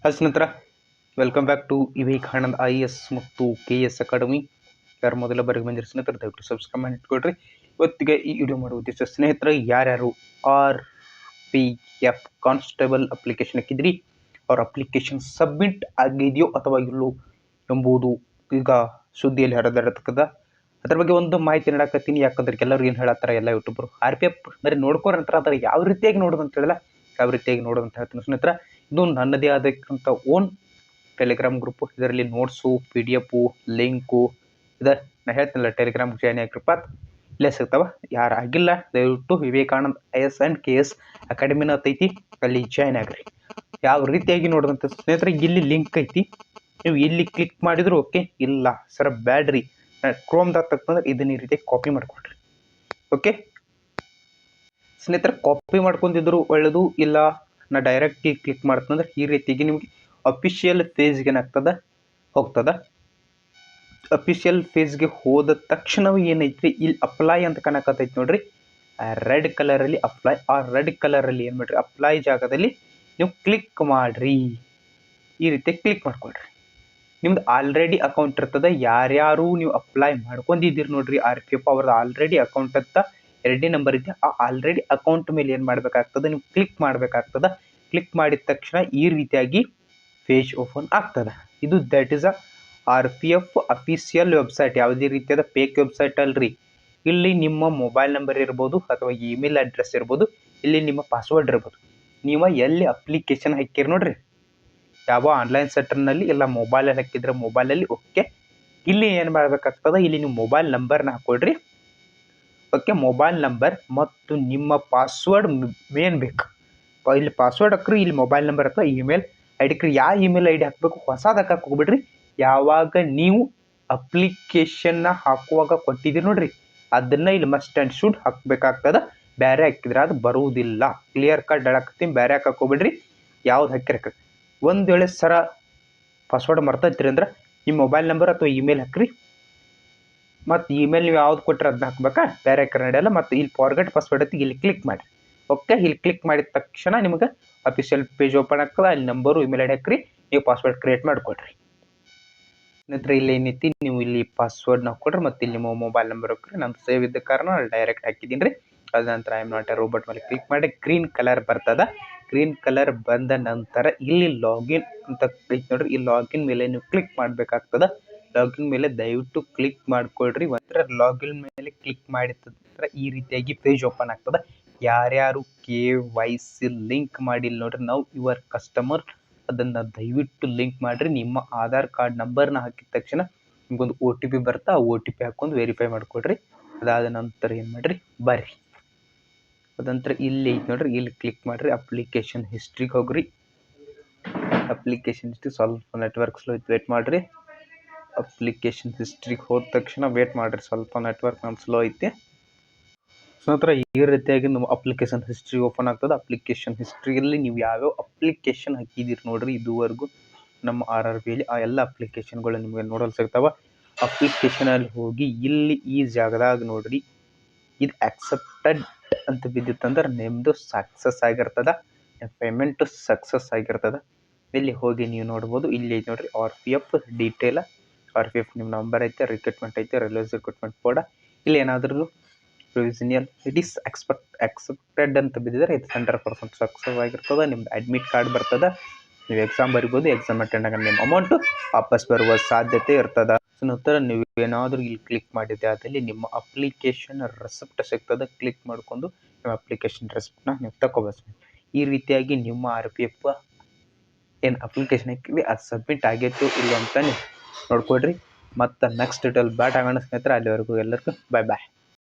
ನಂತರ welcome back to Vivekananda IAS ಮತ್ತು KS academy. ಯಾರು ಮೊದಲ ಬಾರಿಗೆ ಬಂದಿರೋ ಸ್ನೇಹಿತರೆ ದಯವಿಟ್ಟು ಸಬ್ಸ್ಕ್ರೈಬ್ ಮಾಡಿ ಇಟ್ಕೊಳ್ರಿ. ಇವತ್ತಿಗೆ ಈ ವಿಡಿಯೋ ಮಾಡುವ ಉದ್ದೇಶ ಸ್ನೇಹಿತರೆ, ಯಾರ್ಯಾರು RPF ಕಾನ್ಸ್ಟೇಬಲ್ ಅಪ್ಲಿಕೇಶನ್ ಹಾಕಿದ್ರಿ, ಅವ್ರ ಅಪ್ಲಿಕೇಶನ್ ಸಬ್ಮಿಟ್ ಆಗಿದೆಯೋ ಅಥವಾ ಇಲ್ಲೋ ಎಂಬುದು ಈಗ ಸುದ್ದಿಯಲ್ಲಿ ಹರಿದಾಡತಕ್ಕದ. ಅದ್ರ ಬಗ್ಗೆ ಒಂದು ಮಾಹಿತಿ ನೀಡಕತ್ತೀನಿ. ಯಾಕಂದ್ರೆ ಎಲ್ಲರೂ ಏನು ಹೇಳತ್ತಾರೆ, ಎಲ್ಲ ಯೂಟ್ಯೂಬರು RPF ಬರೀ ನೋಡ್ಕೋರಂತಾರೆ, ಅದರ ಯಾವ ರೀತಿಯಾಗಿ ನೋಡೋದು ಅಂತ ಹೇಳಿಲ್ಲ, ಯಾವ ರೀತಿಯಾಗಿ ನೋಡೋದು ಅಂತ ಹೇಳ್ತೀನಿ ಸ್ನೇಹಿತರೆ. ಇದು ನನ್ನದೇ ಆದಕ್ಕಂಥ ಓನ್ ಟೆಲಿಗ್ರಾಮ್ ಗ್ರೂಪು. ಇದರಲ್ಲಿ ನೋಟ್ಸು, PDF ಲಿಂಕು ಇದೆ. ನಾನು ಹೇಳ್ತೀನಲ್ಲ, ಟೆಲಿಗ್ರಾಮ್ ಜಾಯ್ನ್ ಆಗಿರಪ್ಪ, ಇಲ್ಲೇ ಸಿಗ್ತಾವ. ಯಾರು ಆಗಿಲ್ಲ ದಯವಿಟ್ಟು ವಿವೇಕಾನಂದ IAS ಆ್ಯಂಡ್ KS ಅಕಾಡೆಮಿನ ಐತಿ, ಅಲ್ಲಿ ಜಾಯ್ನ್ ಆಗ್ರಿ. ಯಾವ ರೀತಿಯಾಗಿ ನೋಡೋದಂತ ಸ್ನೇಹಿತರೆ, ಇಲ್ಲಿ ಲಿಂಕ್ ಐತಿ, ನೀವು ಇಲ್ಲಿ ಕ್ಲಿಕ್ ಮಾಡಿದ್ರು ಓಕೆ. ಇಲ್ಲ ಸರ್ ಬ್ಯಾಡ್ರಿ, ಕ್ರೋಮ್ದಾಗ ತಕ್ಕಂದ್ರೆ ಇದನ್ನ ಈ ರೀತಿ ಕಾಪಿ ಮಾಡ್ಕೊಳ್ರಿ. ಓಕೆ ಸ್ನೇಹಿತರೆ, ಕಾಪಿ ಮಾಡ್ಕೊಂಡಿದ್ರು ಒಳ್ಳೆಯದು. ಇಲ್ಲ ನಾ ಡೈರೆಕ್ಟ್ ಕ್ಲಿಕ್ ಮಾಡ್ತಂದ್ರೆ ಈ ರೀತಿಯಾಗಿ ನಿಮಗೆ ಅಫಿಷಿಯಲ್ ಪೇಜ್ಗೆ ಏನಾಗ್ತದ ಹೋಗ್ತದ. ಅಫಿಷಿಯಲ್ ಪೇಜ್ಗೆ ಹೋದ ತಕ್ಷಣವೇ ಏನೈತ್ರಿ, ಇಲ್ಲಿ ಅಪ್ಲೈ ಅಂತ ಕಾಣಕತ್ತೈತಿ ನೋಡ್ರಿ, ರೆಡ್ ಕಲರಲ್ಲಿ ಅಪ್ಲೈ. ಆ ರೆಡ್ ಕಲರಲ್ಲಿ ಏನು ಮಾಡ್ರಿ, ಅಪ್ಲೈ ಜಾಗದಲ್ಲಿ ನೀವು ಕ್ಲಿಕ್ ಮಾಡ್ರಿ. ಈ ರೀತಿ ಕ್ಲಿಕ್ ಮಾಡ್ಕೊಳ್ರಿ. ನಿಮ್ದು ಆಲ್ರೆಡಿ ಅಕೌಂಟ್ ಇರ್ತದೆ. ಯಾರ್ಯಾರು ನೀವು ಅಪ್ಲೈ ಮಾಡ್ಕೊಂಡಿದ್ದೀರಿ ನೋಡ್ರಿ RPF, ಅವ್ರದ್ದು ಆಲ್ರೆಡಿ ಅಕೌಂಟ್ ಅಂತ 2ನೇ ನಂಬರ್ ಇದೆ. ಆ ಆಲ್ರೆಡಿ ಅಕೌಂಟ್ ಮೇಲೆ ಏನು ಮಾಡಬೇಕಾಗ್ತದೆ, ನೀವು ಕ್ಲಿಕ್ ಮಾಡಬೇಕಾಗ್ತದೆ. ಕ್ಲಿಕ್ ಮಾಡಿದ ತಕ್ಷಣ ಈ ರೀತಿಯಾಗಿ ಪೇಜ್ ಓಪನ್ ಆಗ್ತದೆ. ಇದು that is RPF official website, ಯಾವುದೇ ರೀತಿಯಾದ ಫೇಕ್ ವೆಬ್ಸೈಟ್ ಅಲ್ರಿ. ಇಲ್ಲಿ ನಿಮ್ಮ ಮೊಬೈಲ್ ನಂಬರ್ ಇರ್ಬೋದು ಅಥವಾ ಇಮೇಲ್ ಅಡ್ರೆಸ್ ಇರ್ಬೋದು, ಇಲ್ಲಿ ನಿಮ್ಮ ಪಾಸ್ವರ್ಡ್ ಇರ್ಬೋದು. ನೀವು ಎಲ್ಲಿ ಅಪ್ಲಿಕೇಶನ್ ಹಾಕಿರಿ ನೋಡ್ರಿ, ಯಾವ ಆನ್ಲೈನ್ ಸೆಂಟರ್ನಲ್ಲಿ ಇಲ್ಲ ಮೊಬೈಲಲ್ಲಿ ಹಾಕಿದ್ರೆ ಮೊಬೈಲಲ್ಲಿ ಓಕೆ. ಇಲ್ಲಿ ಏನು ಮಾಡಬೇಕಾಗ್ತದೆ, ಇಲ್ಲಿ ನೀವು ಮೊಬೈಲ್ ನಂಬರ್ನ ಹಾಕೊಳ್ರಿ. ಓಕೆ, ಮೊಬೈಲ್ ನಂಬರ್ ಮತ್ತು ನಿಮ್ಮ ಪಾಸ್ವರ್ಡ್ ಮೇನ್ ಬೇಕು. ಇಲ್ಲಿ ಪಾಸ್ವರ್ಡ್ ಹಾಕ್ರಿ, ಇಲ್ಲಿ ಮೊಬೈಲ್ ನಂಬರ್ ಅಥವಾ ಇಮೇಲ್ ID ಹಾಕ್ರಿ. ಯಾವ ಇಮೇಲ್ ID ಹಾಕಬೇಕು, ಹೊಸದು ಹಾಕಕ್ಕೆ ಹೋಗ್ಬಿಡ್ರಿ. ಯಾವಾಗ ನೀವು ಅಪ್ಲಿಕೇಶನ್ನ ಹಾಕುವಾಗ ಕೊಟ್ಟಿದ್ದೀರಿ ನೋಡ್ರಿ, ಅದನ್ನ ಇಲ್ಲಿ ಮಸ್ಟ್ ಆ್ಯಂಡ್ ಶುಡ್ ಹಾಕಬೇಕಾಗ್ತದೆ. ಬೇರೆ ಹಾಕಿದ್ರೆ ಅದು ಬರುವುದಿಲ್ಲ. ಕ್ಲಿಯರ್ ಕಟ್ ಹೇಳಕತ್ತೀನಿ, ಬೇರೆ ಹಾಕಕ್ಕೆ ಹೋಗ್ಬಿಡ್ರಿ. ಯಾವ್ದು ಹಾಕಿರಕ್ಕೆ ಒಂದು ವೇಳೆ ಸರ ಪಾಸ್ವರ್ಡ್ ಮರ್ತೈತ್ರಿ ಅಂದ್ರೆ ನಿಮ್ಮ ಮೊಬೈಲ್ ನಂಬರ್ ಅಥವಾ ಇಮೇಲ್ ಹಾಕ್ರಿ. ಮತ್ತು ಇಮೇಲ್ ನೀವು ಯಾವ್ದು ಕೊಟ್ಟರೆ ಅದನ್ನ ಹಾಕ್ಬೇಕಾ, ಬೇರೆ ಹಾಕಿ ನಡೆಯಲ್ಲ. ಮತ್ತು ಇಲ್ಲಿ ಫಾರ್ಗೆಟ್ ಪಾಸ್ವರ್ಡ್ ಐತಿ, ಇಲ್ಲಿ ಕ್ಲಿಕ್ ಮಾಡಿ. ಓಕೆ, ಇಲ್ಲಿ ಕ್ಲಿಕ್ ಮಾಡಿದ ತಕ್ಷಣ ನಿಮಗೆ ಅಫಿಷಿಯಲ್ ಪೇಜ್ ಓಪನ್ ಆಗ್ತದೆ. ಅಲ್ಲಿ ನಂಬರು ಇಮೇಲ್ ID ಹಾಕ್ರಿ, ನೀವು ಪಾಸ್ವರ್ಡ್ ಕ್ರಿಯೇಟ್ ಮಾಡಿಕೊಡ್ರಿ. ನಂತರ ಇಲ್ಲಿ ಏನೈತಿ, ನೀವು ಇಲ್ಲಿ ಪಾಸ್ವರ್ಡ್ನ ಹಾಕ್ಕೊಡ್ರಿ ಮತ್ತು ಇಲ್ಲಿ ನಿಮ್ಮ ಮೊಬೈಲ್ ನಂಬರ್ ಹಾಕ್ರಿ. ನಾನು ಸೇವ್ ಇದ್ದ ಕಾರಣ ಡೈರೆಕ್ಟ್ ಹಾಕಿದ್ದೀನಿ ರೀ. ಅದ ನಂತರ I am not A robot ಮೇಲೆ ಕ್ಲಿಕ್ ಮಾಡಿ ಗ್ರೀನ್ ಕಲರ್ ಬರ್ತದ. ಗ್ರೀನ್ ಕಲರ್ ಬಂದ ನಂತರ ಇಲ್ಲಿ ಲಾಗಿನ್ ಅಂತ ಐತಿ ನೋಡ್ರಿ, ಈ ಲಾಗಿನ್ ಮೇಲೆ ನೀವು ಕ್ಲಿಕ್ ಮಾಡಬೇಕಾಗ್ತದ. ಲಾಗಿನ್ ಮೇಲೆ ದಯವಿಟ್ಟು ಕ್ಲಿಕ್ ಮಾಡ್ಕೊಳ್ರಿ. ಒಂಥರ ಲಾಗಿನ್ ಮೇಲೆ ಕ್ಲಿಕ್ ಮಾಡಿದ ಈ ರೀತಿಯಾಗಿ ಪೇಜ್ ಓಪನ್ ಆಗ್ತದೆ. ಯಾರ್ಯಾರು KYC ಲಿಂಕ್ ಮಾಡಿಲ್ಲ ನೋಡ್ರಿ, ನಾವು ಯುವರ್ ಕಸ್ಟಮರ್, ಅದನ್ನು ದಯವಿಟ್ಟು ಲಿಂಕ್ ಮಾಡಿರಿ. ನಿಮ್ಮ ಆಧಾರ್ ಕಾರ್ಡ್ ನಂಬರ್ನ ಹಾಕಿದ ತಕ್ಷಣ ನಿಮ್ಗೊಂದು OTP ಬರ್ತಾ, ಆ OTP ಹಾಕೊಂಡು ವೆರಿಫೈ ಮಾಡ್ಕೊಡ್ರಿ. ಅದಾದ ನಂತರ ಏನು ಮಾಡಿರಿ, ಬರ್ರಿ. ಅದಂತರ ಇಲ್ಲಿ ಐತೆ ನೋಡ್ರಿ, ಇಲ್ಲಿ ಕ್ಲಿಕ್ ಮಾಡಿರಿ. ಅಪ್ಲಿಕೇಶನ್ ಹಿಸ್ಟ್ರಿಗೆ ಹೋಗ್ರಿ. ಅಪ್ಲಿಕೇಶನ್ ಹಿಸ್ಟ್ರಿ ಸ್ವಲ್ಪ ನೆಟ್ವರ್ಕ್ ಸ್ಲೋ ಐತೆ, ವೇಟ್ ಮಾಡಿರಿ. ಅಪ್ಲಿಕೇಶನ್ ಹಿಸ್ಟ್ರಿಗೆ ಹೋದ ತಕ್ಷಣ ವೇಟ್ ಮಾಡಿರಿ, ಸ್ವಲ್ಪ ನೆಟ್ವರ್ಕ್ ನಮ್ಮ ಸ್ಲೋ ಐತಿ. ನಂತರ ಈ ರೀತಿಯಾಗಿ ನಮ್ಮ ಅಪ್ಲಿಕೇಶನ್ ಹಿಸ್ಟ್ರಿ ಓಪನ್ ಆಗ್ತದೆ. ಅಪ್ಲಿಕೇಶನ್ ಹಿಸ್ಟ್ರಿಯಲ್ಲಿ ನೀವು ಯಾವ್ಯಾವ ಅಪ್ಲಿಕೇಶನ್ ಹಾಕಿದ್ದೀರಿ ನೋಡ್ರಿ ಇದುವರೆಗೂ ನಮ್ಮ RRBಯಲ್ಲಿ, ಆ ಎಲ್ಲ ಅಪ್ಲಿಕೇಶನ್ಗಳು ನಿಮಗೆ ನೋಡಲು ಸಿಗ್ತಾವೆ. ಅಪ್ಲಿಕೇಶನಲ್ಲಿ ಹೋಗಿ ಇಲ್ಲಿ ಈ ಜಾಗದಾಗ ನೋಡ್ರಿ, ಇದು ಆಕ್ಸೆಪ್ಟೆಡ್ ಅಂತ ಬಿದ್ದಿತ್ತಂದ್ರೆ ನಿಮ್ಮದು ಸಕ್ಸಸ್ ಆಗಿರ್ತದೆ, ಪೇಮೆಂಟು ಸಕ್ಸಸ್ ಆಗಿರ್ತದೆ. ಇಲ್ಲಿ ಹೋಗಿ ನೀವು ನೋಡ್ಬೋದು, ಇಲ್ಲಿ ಐತೆ ನೋಡ್ರಿ RPF ಡೀಟೇಲ. RPF ನಿಮ್ಮ ನಂಬರ್ ಐತೆ, ರಿಕ್ರೂಟ್ಮೆಂಟ್ ಐತೆ, ರೈಲ್ವೇಸ್ ರಿಕ್ರೂಟ್ಮೆಂಟ್ ಕೋಡ. ಇಲ್ಲಿ ಏನಾದರೂ ಪ್ರೊವಿಷನಲ್ ಇಟ್ ಈಸ್ ಎಕ್ಸೆಪ್ಟೆಡ್ ಅಂತ ಬಿದ್ದಿದ್ರೆ ಇದು 100% ಸಕ್ಸಸ್ ಆಗಿರ್ತದೆ. ನಿಮ್ದು ಅಡ್ಮಿಟ್ ಕಾರ್ಡ್ ಬರ್ತದೆ, ನೀವು ಎಕ್ಸಾಮ್ ಬರಿಬೋದು. ಎಕ್ಸಾಮ್ ಅಟೆಂಡ್ ಆಗ ನಿಮ್ಮ ಅಮೌಂಟು ವಾಪಸ್ ಬರುವ ಸಾಧ್ಯತೆ ಇರ್ತದೆ. ನಂತರ ನೀವು ಏನಾದರೂ ಇಲ್ಲಿ ಕ್ಲಿಕ್ ಮಾಡಿದ್ದೆ ಅದಲ್ಲಿ ನಿಮ್ಮ ಅಪ್ಲಿಕೇಶನ್ ರೆಸಿಪ್ಟ್ ಸಿಗ್ತದೆ. ಕ್ಲಿಕ್ ಮಾಡಿಕೊಂಡು ನಿಮ್ಮ ಅಪ್ಲಿಕೇಶನ್ ರೆಸಿಪ್ಟನ್ನ ನೀವು ತಗೋಬೇಕು. ಈ ರೀತಿಯಾಗಿ ನಿಮ್ಮ RPF ಏನು ಅಪ್ಲಿಕೇಶನ್ ಹಾಕಿವಿ ಅದು ಸಬ್ಮಿಟ್ ಆಗೈತು ಇಲ್ಲ ಅಂತ ನೀವು ನೋಡ್ಕೊಡ್ರಿ. ಮತ್ತು ನೆಕ್ಸ್ಟ್ ಡೀಟೇಲ್ ಬ್ಯಾಟ್ ಆಗೋಣ ಸ್ನೇಹಿತರೆ. ಅಲ್ಲಿವರೆಗೂ ಎಲ್ಲರಿಗೂ ಬಾಯ್ ಬಾಯ್.